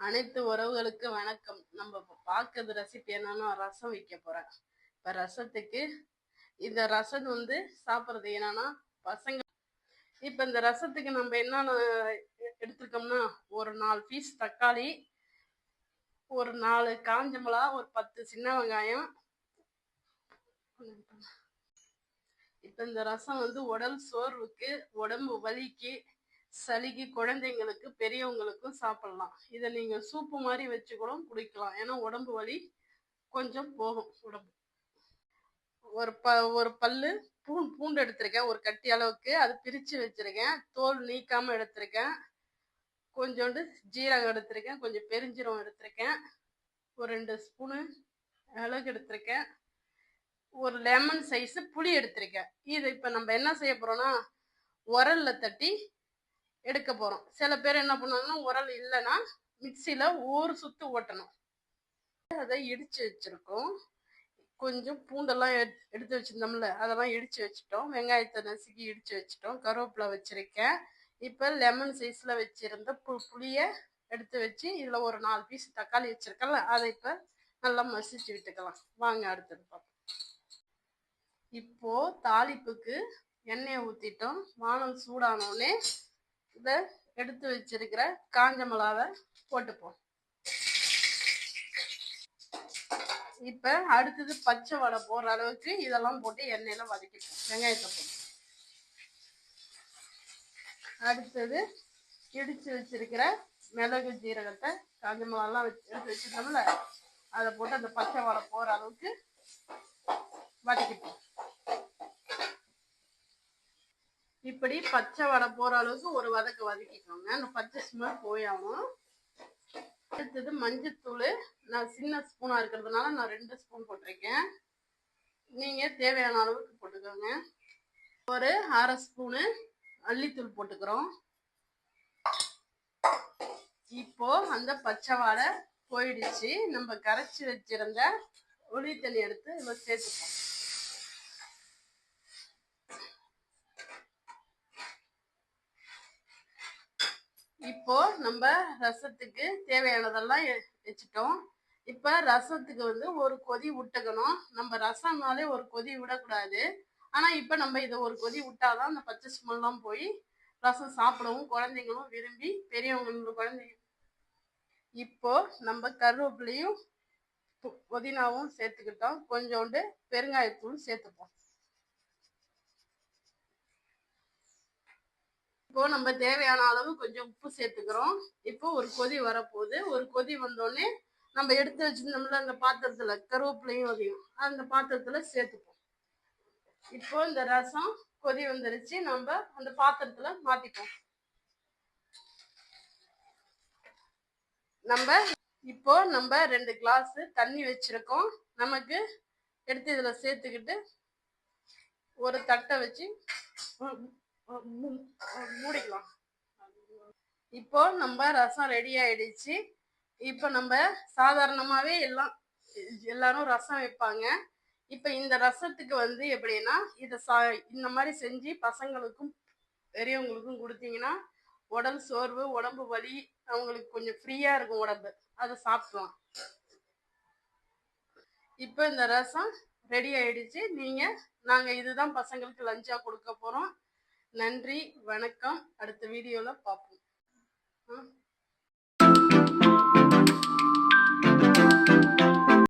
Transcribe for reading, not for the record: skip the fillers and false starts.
அனைத்து உறவுகளுக்கு வணக்கம். நம்ம இப்போ பார்க்கறது ரெசிபி என்னன்னா ரசம் வைக்க போறேன். இப்போ ரசத்துக்கு இந்த ரசம் சாப்பிட்றது என்னன்னா பசங்க. இப்போ இந்த ரசத்துக்கு நம்ம என்னென்ன எடுத்துருக்கோம்னா, ஒரு 4 பீஸ் தக்காளி, ஒரு 4 காஞ்ச மிளகா, ஒரு 10 சின்ன வெங்காயம். இப்போ இந்த ரசம் உடல் சோர்வுக்கு, உடம்பு வலிக்கு, சளிக்கு, குழந்தைங்களுக்கு, பெரியவங்களுக்கும் சாப்பிடலாம். இதை நீங்க சூப்பு மாதிரி வச்சு கூட குடிக்கலாம். ஏன்னா உடம்பு வலி கொஞ்சம் போகும் உடம்பு. ஒரு பல்லு பூண்டு எடுத்திருக்கேன், ஒரு கட்டி அளவுக்கு. அது பிரிச்சு வச்சிருக்கேன், தோல் நீக்காம எடுத்திருக்கேன். கொஞ்சோண்டு ஜீரகம் எடுத்திருக்கேன், கொஞ்சம் பெருஞ்சீரகம் எடுத்திருக்கேன், ஒரு 2 ஸ்பூனு மிளகு எடுத்திருக்கேன், ஒரு லெமன் சைஸ் புளி எடுத்திருக்கேன். இது இப்போ நம்ம என்ன செய்ய போறோம்னா, உரல்ல தட்டி எடுக்க போறோம். சில பேர் என்ன பண்ணுவாங்கன்னா, உரல் இல்லைன்னா மிக்சியில ஒரு சுத்து ஓட்டணும். அதை இடிச்சு வச்சிருக்கோம். கொஞ்சம் பூண்டெல்லாம் எடுத்து வச்சிருந்தோம்ல, அதெல்லாம் இடிச்சு வச்சுட்டோம். வெங்காயத்தை நசுக்கி இடிச்சு வச்சுட்டோம். கருவேப்பிலை வச்சிருக்கேன். இப்போ லெமன் சைஸ்ல வச்சிருந்த புளியை எடுத்து வச்சு இதுல ஒரு 4 பீஸ் தக்காளி வச்சிருக்கல, அதை இப்போ நல்லா மசிச்சு விட்டுக்கலாம். வாங்க அடுத்தது பார்ப்போம். இப்போ தாளிப்புக்கு எண்ணெயை ஊத்திட்டோம். வானல் சூடானோடனே இதை எடுத்து வச்சிருக்கிற காஞ்ச மிளகாவை போட்டுப்போம். இப்ப அடுத்தது பச்சை வடை போற அளவுக்கு இதெல்லாம் போட்டு எண்ணெயில வதக்கிப்போம். வெங்காயத்தை போட்டு அடுத்தது இடிச்சு வச்சிருக்கிற மிளகு, ஜீரகத்தை, காஞ்ச மிளகாலாம் எடுத்து வச்சிருந்தோம்ல, அதை போட்டு அந்த பச்சை வடை போற அளவுக்கு வதக்கிப்போம். இப்படி பச்சை வடை போற அளவுக்கு ஒரு வதக்கு வதக்கிக்கோங்க. அந்த பச்சை ஸ்மெல் போயாகும். அடுத்தது மஞ்சத்தூள். நான் சின்ன ஸ்பூனா இருக்கிறதுனால நான் 2 ஸ்பூன் போட்டிருக்கேன். நீங்க தேவையான அளவுக்கு போட்டுக்கோங்க. ஒரு 1/2 ஸ்பூனு மல்லித்தூள் போட்டுக்கிறோம். இப்போ அந்த பச்சை வாடை போயிடுச்சு. நம்ம கரைச்சி வச்சிருந்த புளி தண்ணி எடுத்து இதை சேர்த்துப்போம். இப்போ நம்ம ரசத்துக்கு தேவையானதெல்லாம் வச்சுட்டோம். இப்ப ரசத்துக்கு ஒரு கொதி விட்டுக்கணும். நம்ம ரசம்னாலே ஒரு கொதி விடக்கூடாது. ஆனா இப்ப நம்ம இதை ஒரு கொதி விட்டாதான் அந்த பச்சை ஸ்மெல்லாம் போய் ரசம் சாப்பிடவும் குழந்தைங்களும் விரும்பி, பெரியவங்க குழந்தைங்க. இப்போ நம்ம கருவேப்பிலையும் புதினாவும் சேர்த்துக்கிட்டோம். கொஞ்சோண்டு பெருங்காயத்தூள் சேர்த்துப்போம். இப்போ நம்ம தேவையான அளவு கொஞ்சம் உப்பு சேர்த்துக்கிறோம். இப்போ ஒரு கொதி வரப்போகுது. ஒரு கொதி வந்தோடனே நம்ம எடுத்து வச்சிருந்தோம்ல அந்த பாத்திரத்துல கருவேப்பிலையும் அதையும் அந்த பாத்திரத்துல சேர்த்துப்போம். இப்போ இந்த ரசம் கொதி வந்துருச்சு. நம்ம அந்த பாத்திரத்துல மாத்திப்போம். இப்போ நம்ம 2 கிளாஸ் தண்ணி வச்சிருக்கோம். நமக்கு எடுத்து இதுல சேர்த்துக்கிட்டு ஒரு தட்டை வச்சு மூடிக்கலாம். இப்போ நம்ம ரசம் ரெடி ஆயிடுச்சு. இப்போ நம்ம சாதாரணமாவே எல்லாரும் ரசம் வைப்பாங்க. இப்போ இந்த ரசத்துக்கு எப்படின்னா, இந்த மாதிரி செஞ்சு பசங்களுக்கும் பெரியவங்களுக்கும் கொடுத்தீங்கன்னா உடல் சோர்வு, உடம்பு வலி, அவங்களுக்கு கொஞ்சம் ஃப்ரீயா இருக்கும் உடம்பு, அதை சாப்பிடலாம். இப்போ இந்த ரசம் ரெடி ஆயிடுச்சு. நாங்க இதுதான் பசங்களுக்கு லஞ்சா கொடுக்க போறோம். நன்றி, வணக்கம். அடுத்த வீடியோல பார்ப்போம்.